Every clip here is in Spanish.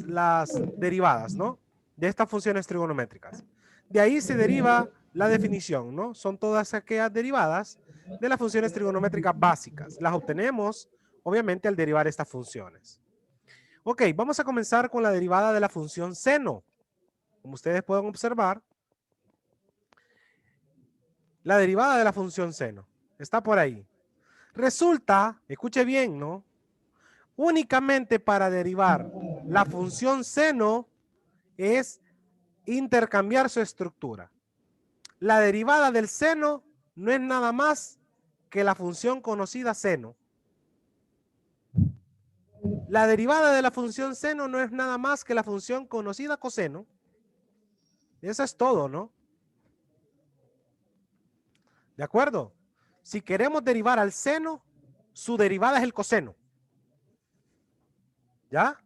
las derivadas, ¿no? De estas funciones trigonométricas. De ahí se deriva la definición, ¿no? Son todas aquellas derivadas de las funciones trigonométricas básicas. Las obtenemos, obviamente, al derivar estas funciones. Ok, vamos a comenzar con la derivada de la función seno. Como ustedes pueden observar, la derivada de la función seno está por ahí. Resulta, escuche bien, ¿no? Únicamente para derivar la función seno es intercambiar su estructura. La derivada del seno no es nada más que la función conocida seno. La derivada de la función seno no es nada más que la función conocida coseno. Eso es todo, ¿no? ¿De acuerdo? Si queremos derivar al seno, su derivada es el coseno. ¿Ya?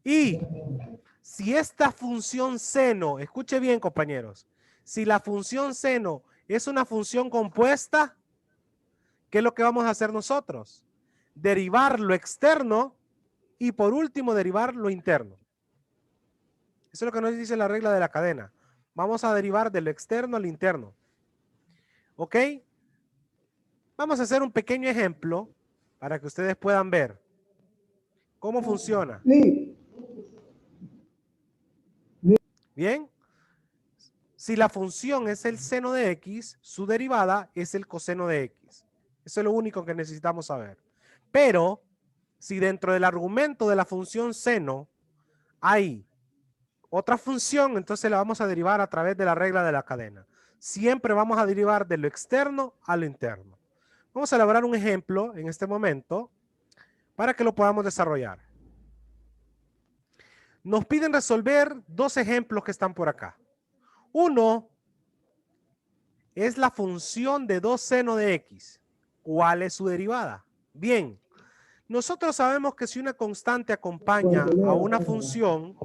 Y si esta función seno, escuche bien, compañeros, si la función seno es una función compuesta, ¿qué es lo que vamos a hacer nosotros? Derivar lo externo y por último derivar lo interno. Eso es lo que nos dice la regla de la cadena. Vamos a derivar de lo externo al interno. ¿Ok? Vamos a hacer un pequeño ejemplo para que ustedes puedan ver cómo funciona. ¿Bien? Si la función es el seno de x, su derivada es el coseno de x. Eso es lo único que necesitamos saber. Pero, si dentro del argumento de la función seno hay otra función, entonces la vamos a derivar a través de la regla de la cadena. Siempre vamos a derivar de lo externo a lo interno. Vamos a elaborar un ejemplo en este momento para que lo podamos desarrollar. Nos piden resolver dos ejemplos que están por acá. Uno es la función de 2 seno de x. ¿Cuál es su derivada? Bien, nosotros sabemos que si una constante acompaña a una función,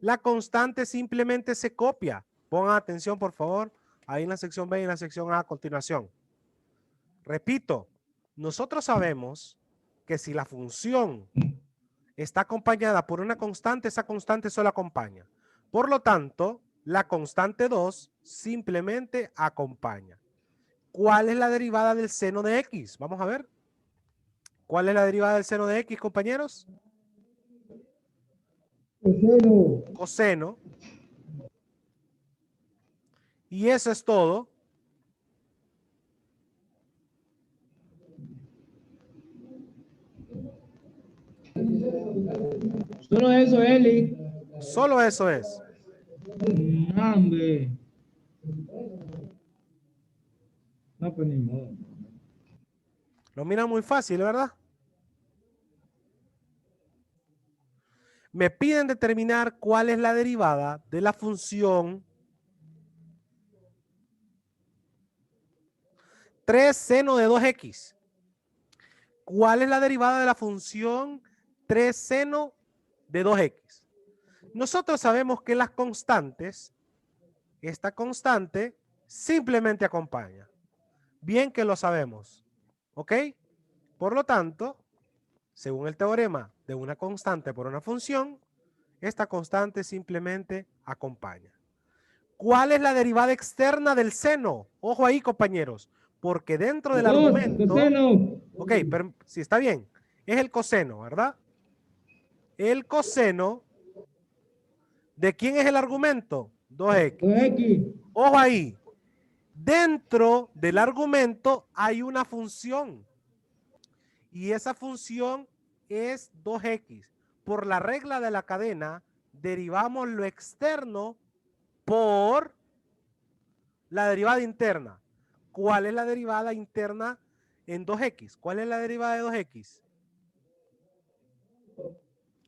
la constante simplemente se copia. Pongan atención, por favor, ahí en la sección B y en la sección A continuación. Repito, nosotros sabemos que si la función está acompañada por una constante, esa constante solo acompaña. Por lo tanto, la constante 2 simplemente acompaña. ¿Cuál es la derivada del seno de x? Vamos a ver. ¿Cuál es la derivada del seno de x, compañeros? Coseno. Coseno. Y eso es todo. Solo eso, Eli. Solo eso es. Hombre. No, pues ni modo. Lo miran muy fácil, ¿verdad? Me piden determinar cuál es la derivada de la función 3 seno de 2x. ¿Cuál es la derivada de la función 3 seno de 2x? Nosotros sabemos que las constantes, esta constante simplemente acompaña. Bien que lo sabemos. ¿Ok? Por lo tanto, según el teorema de una constante por una función, esta constante simplemente acompaña. ¿Cuál es la derivada externa del seno? Ojo ahí, compañeros, porque dentro del argumento... Coseno. Ok, pero sí, está bien. Es el coseno, ¿verdad? El coseno, ¿de quién es el argumento? 2x. 2x. Ojo ahí. Dentro del argumento hay una función. Y esa función es 2x. Por la regla de la cadena, derivamos lo externo por la derivada interna. ¿Cuál es la derivada interna en 2x? ¿Cuál es la derivada de 2x?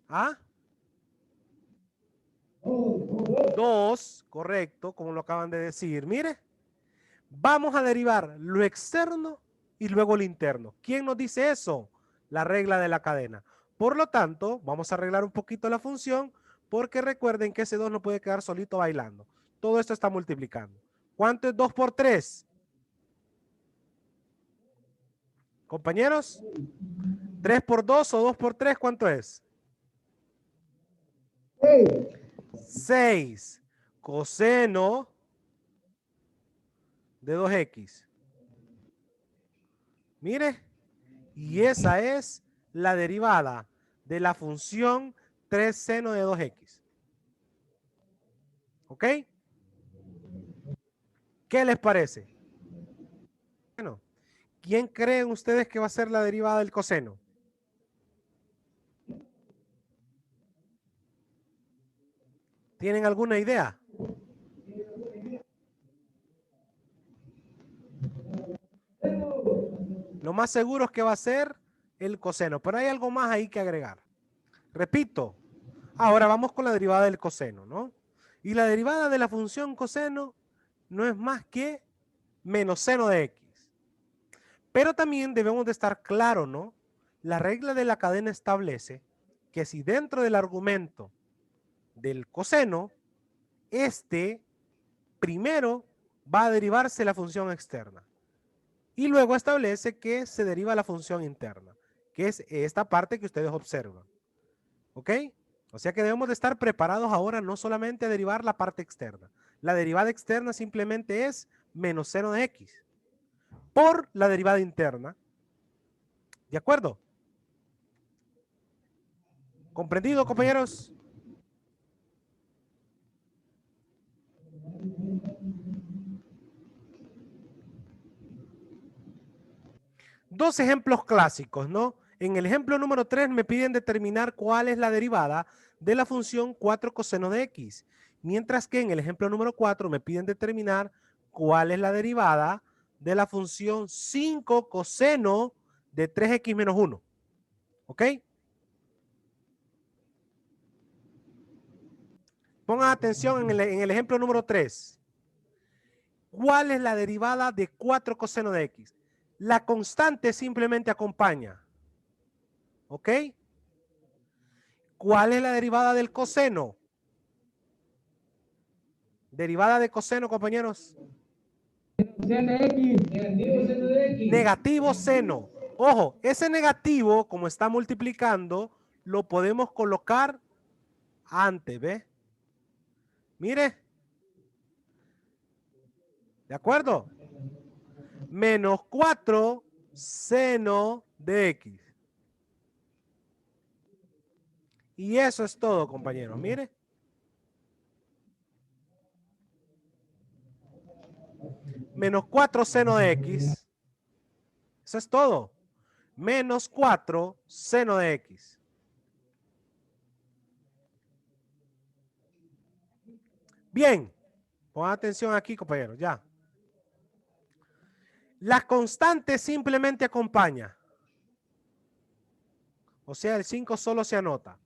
¿Ah? 2, correcto, como lo acaban de decir. Mire, vamos a derivar lo externo y luego lo interno. ¿Quién nos dice eso? La regla de la cadena. Por lo tanto, vamos a arreglar un poquito la función porque recuerden que ese 2 no puede quedar solito bailando. Todo esto está multiplicando. ¿Cuánto es 2 por 3? Compañeros, 3 por 2 o 2 por 3, ¿cuánto es? 6 coseno de 2x. Mire, y esa es la derivada de la función 3 seno de 2x. ¿Ok? ¿Qué les parece? Bueno, ¿quién creen ustedes que va a ser la derivada del coseno? ¿Tienen alguna idea? Lo más seguro es que va a ser el coseno, pero hay algo más ahí que agregar. Repito, ahora vamos con la derivada del coseno, ¿no? Y la derivada de la función coseno no es más que menos seno de x. Pero también debemos de estar claros, ¿no? La regla de la cadena establece que si dentro del argumento del coseno, primero va a derivarse la función externa. Y luego establece que se deriva la función interna, que es esta parte que ustedes observan. ¿Ok? O sea que debemos de estar preparados ahora no solamente a derivar la parte externa. La derivada externa simplemente es menos seno de x por la derivada interna. ¿De acuerdo? ¿Comprendido, compañeros? Dos ejemplos clásicos, ¿no? En el ejemplo número 3 me piden determinar cuál es la derivada de la función 4 coseno de x, mientras que en el ejemplo número 4 me piden determinar cuál es la derivada de la función 5 coseno de 3x menos 1. ¿Ok? Pongan atención en el ejemplo número 3. ¿Cuál es la derivada de 4 coseno de x? La constante simplemente acompaña. ¿Ok? ¿Cuál es la derivada del coseno? Derivada de coseno, compañeros. Seno de X. Negativo seno de X. Negativo seno. Ojo, ese negativo, como está multiplicando, lo podemos colocar antes, ¿ve? Mire. ¿De acuerdo? Menos 4 seno de x. Y eso es todo, compañeros. Mire. Menos 4 seno de x. Eso es todo. Menos 4 seno de x. Bien. Pongan atención aquí, compañeros. Ya. La constante simplemente acompaña. O sea, el 5 solo se anota.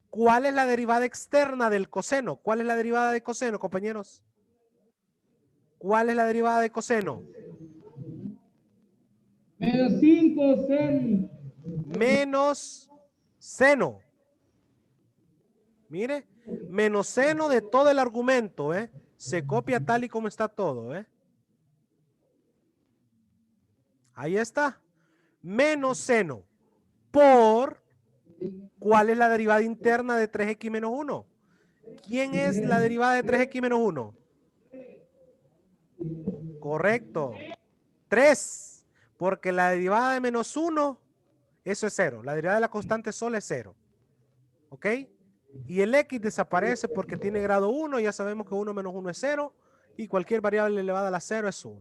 ¿Cuál es la derivada externa del coseno? ¿Cuál es la derivada de coseno, compañeros? ¿Cuál es la derivada de coseno? Menos 5 seno. Menos seno. Mire, menos seno de todo el argumento, ¿eh? Se copia tal y como está todo, ¿eh? Ahí está. Menos seno por, ¿cuál es la derivada interna de 3x menos 1? ¿Quién es la derivada de 3x menos 1? Correcto. 3. Porque la derivada de menos 1, eso es 0. La derivada de la constante sola es 0. ¿Ok? Y el x desaparece porque tiene grado 1. Ya sabemos que 1 menos 1 es 0. Y cualquier variable elevada a la 0 es 1.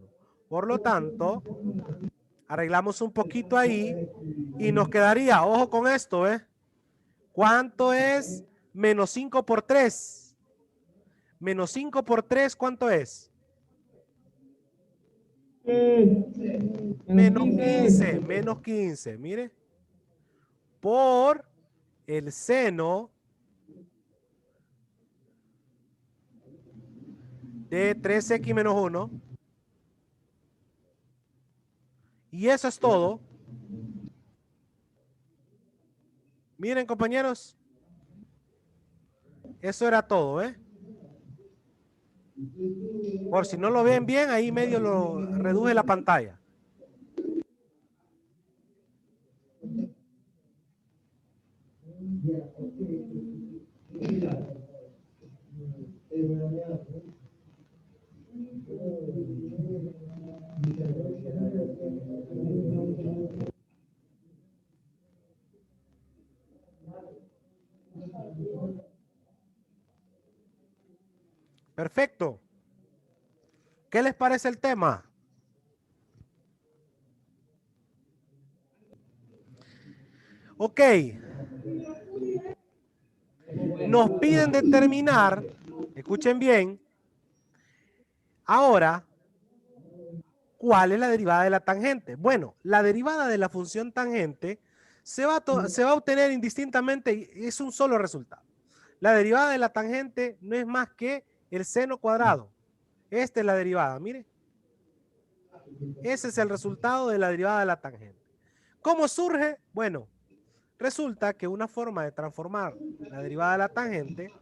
Por lo tanto, arreglamos un poquito ahí y nos quedaría, ojo con esto, ¿eh? ¿Cuánto es menos 5 por 3? Menos 5 por 3, ¿cuánto es? Menos 15, menos 15, mire. Por el seno de 3x menos 1. Y eso es todo. Miren, compañeros. Eso era todo, ¿eh? Por si no lo ven bien, ahí medio lo reduje la pantalla. Perfecto. ¿Qué les parece el tema? Ok. Nos piden determinar, escuchen bien, ahora, ¿cuál es la derivada de la tangente? Bueno, la derivada de la función tangente se va a obtener indistintamente y es un solo resultado. La derivada de la tangente no es más que el seno cuadrado. Esta es la derivada, mire. Ese es el resultado de la derivada de la tangente. ¿Cómo surge? Bueno, resulta que una forma de transformar la derivada de la tangente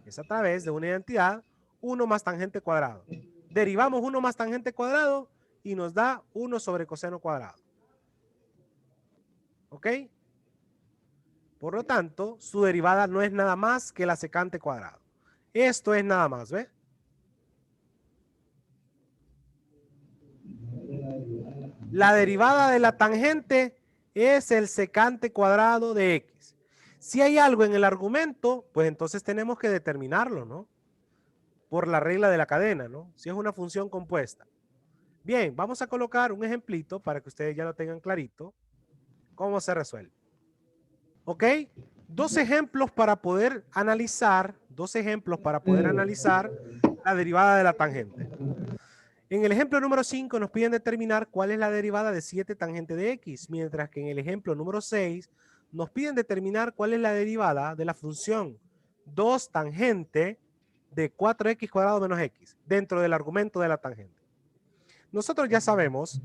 es a través de una identidad 1 más tangente cuadrado. Derivamos 1 más tangente cuadrado y nos da 1 sobre coseno cuadrado. ¿Ok? Por lo tanto, su derivada no es nada más que la secante cuadrado. Esto es nada más, ¿ve? La derivada de la tangente es el secante cuadrado de x. Si hay algo en el argumento, pues entonces tenemos que determinarlo, ¿no? Por la regla de la cadena, ¿no? Si es una función compuesta. Bien, vamos a colocar un ejemplito para que ustedes ya lo tengan clarito. ¿Cómo se resuelve? ¿Ok? Dos ejemplos para poder analizar la derivada de la tangente. En el ejemplo número 5 nos piden determinar cuál es la derivada de 7 tangente de x, mientras que en el ejemplo número 6 nos piden determinar cuál es la derivada de la función 2 tangente de 4x cuadrado menos x, dentro del argumento de la tangente. Nosotros ya sabemos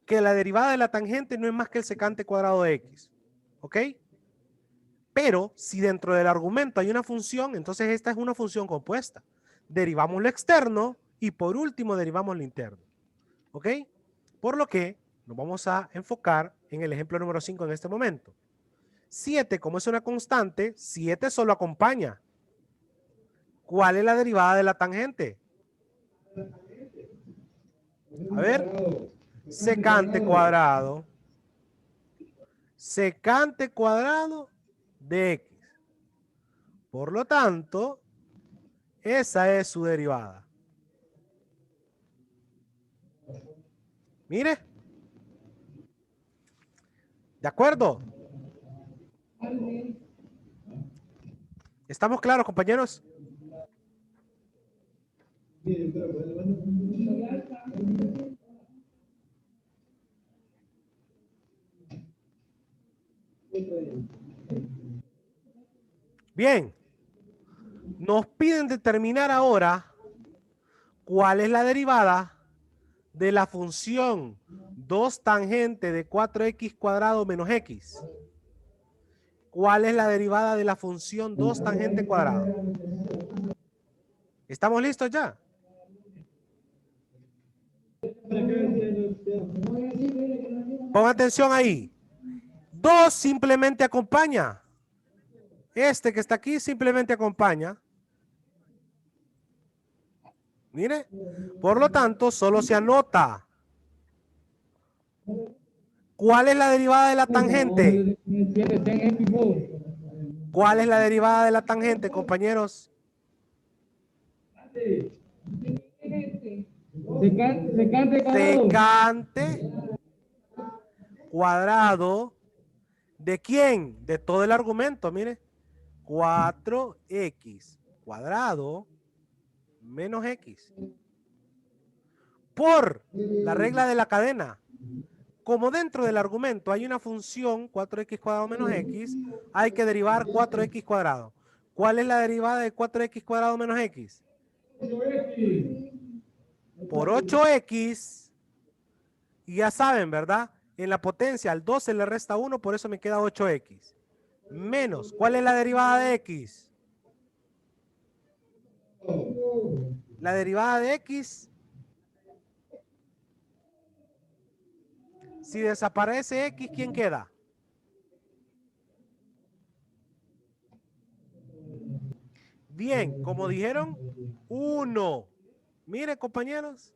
que la derivada de la tangente no es más que el secante cuadrado de x, ¿ok? Pero si dentro del argumento hay una función, entonces esta es una función compuesta. Derivamos lo externo y por último derivamos lo interno. ¿Ok? Por lo que nos vamos a enfocar en el ejemplo número 5 en este momento. 7, como es una constante, 7 solo acompaña. ¿Cuál es la derivada de la tangente? A ver, secante cuadrado de x. Por lo tanto, esa es su derivada. Mire. ¿De acuerdo? ¿Estamos claros, compañeros? Bien. Nos piden determinar ahora cuál es la derivada de la función 2 tangente de 4x cuadrado menos x. ¿Cuál es la derivada de la función 2 tangente cuadrado? ¿Estamos listos ya? Pongan atención ahí. 2 simplemente acompaña. Este que está aquí simplemente acompaña. Mire. Por lo tanto, solo se anota. ¿Cuál es la derivada de la tangente? ¿Cuál es la derivada de la tangente, compañeros? Secante cuadrado ¿de quién? De todo el argumento, mire. 4x cuadrado menos x. Por la regla de la cadena. Como dentro del argumento hay una función 4x cuadrado menos x, hay que derivar 4x cuadrado. ¿Cuál es la derivada de 4x cuadrado menos x? Por 8x. Y ya saben, ¿verdad? En la potencia al 2 se le resta 1, por eso me queda 8x. Menos, ¿cuál es la derivada de x? La derivada de x, si desaparece x, ¿quién queda? Bien, como dijeron, 1. Mire, compañeros.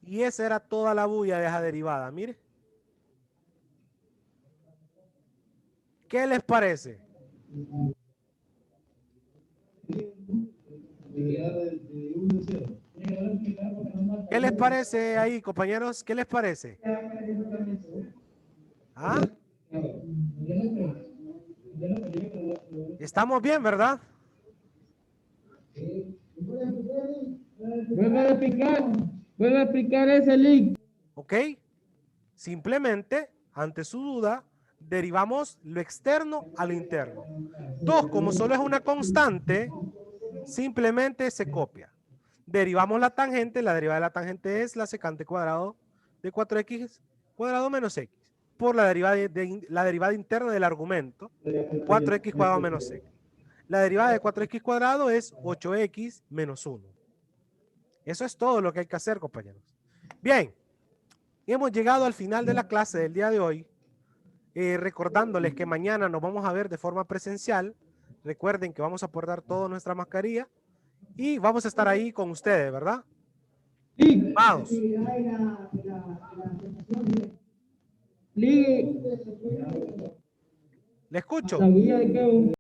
Y esa era toda la bulla de esa derivada, mire. ¿Qué les parece? ¿Qué les parece ahí, compañeros? ¿Qué les parece? ¿Ah? Estamos bien, ¿verdad? Vuelve a explicar ese link. ¿Ok? Simplemente, ante su duda, derivamos lo externo a lo interno. 2, como solo es una constante, simplemente se copia. Derivamos la tangente, la derivada de la tangente es la secante cuadrado de 4x cuadrado menos x, por la derivada interna del argumento, 4x cuadrado menos x. La derivada de 4x cuadrado es 8x menos 1. Eso es todo lo que hay que hacer, compañeros. Bien, hemos llegado al final de la clase del día de hoy. Recordándoles que mañana nos vamos a ver de forma presencial. Recuerden que vamos a portar toda nuestra mascarilla y vamos a estar ahí con ustedes, ¿verdad? Link. Vamos. Link. Le escucho. La guía de Kevin.